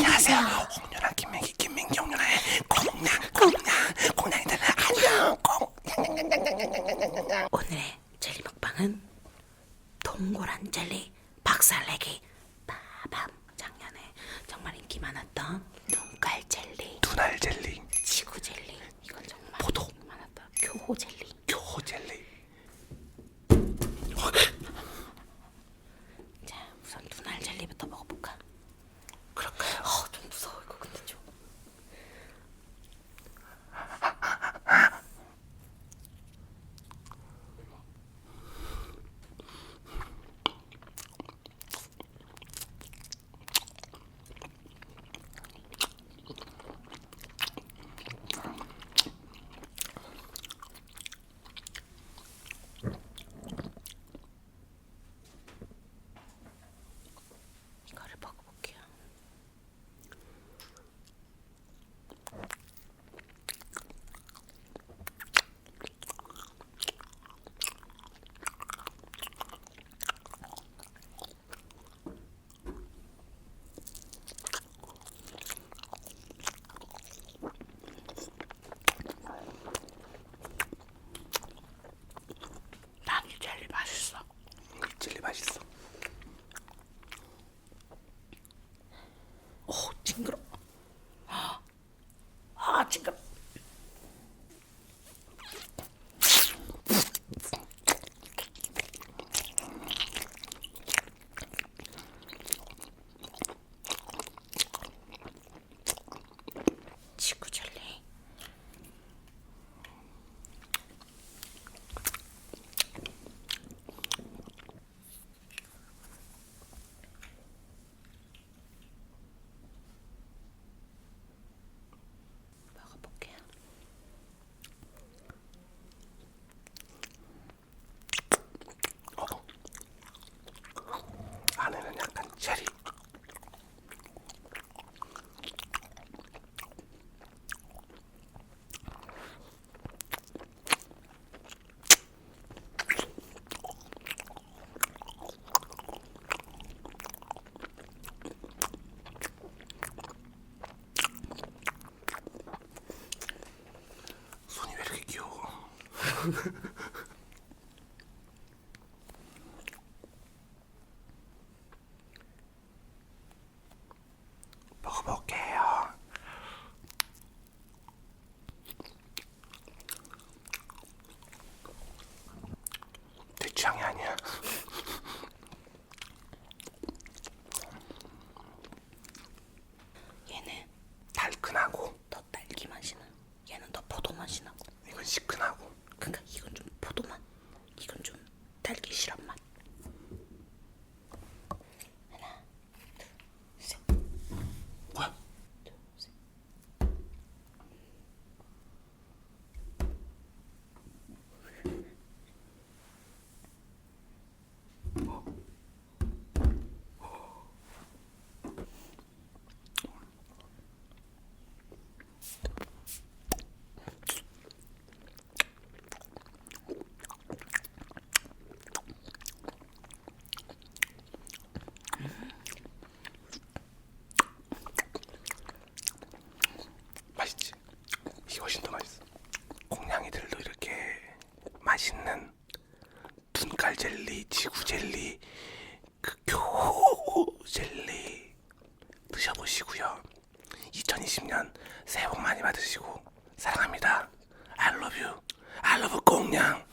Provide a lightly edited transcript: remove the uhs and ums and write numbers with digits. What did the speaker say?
안녕하세요. 홍윤화 김민기 꽁냥꽁냥의 꽁냥이들 안녕. 오늘의 젤리 먹방은 동그란 젤리 박살내기 빠밤. 작년에 정말 인기 많았던 눈알젤리, 눈알젤리, 지구젤리, 이건 정말 포도 인기 많았던 교호젤리. 자, 우선 눈알젤리부터 먹어볼까? 그럴까요? 좀 무서워 이거. 근데 좀 이거를 먹어볼게요. 난 이 젤리 맛있어. 젤리 맛있어. 징그러. 징그러. 지구젤리. 먹어볼게요. 안에는 약간 체리. 손이 왜 이렇게 귀여워? 먹어볼게요. 내 취향이 아니야. 얘는 달큰하고 더 딸기 맛이 나. 얘는 더 포도 맛이 나고. 이건 시큰하고. 그러니까 이건 좀 포도 맛, 이건 좀 딸기 시럽 맛. 하나, 둘, 셋. 뭐야? 둘, 셋. 맛있지? 이게 훨씬 더 맛있어. 꽁냥이들도 이렇게 맛있는 눈깔젤리, 지구젤리, 그 교호 젤리 드셔보시고요. 2020년 새해 복 많이 받으시고 사랑합니다. I love you. I love 꽁냥.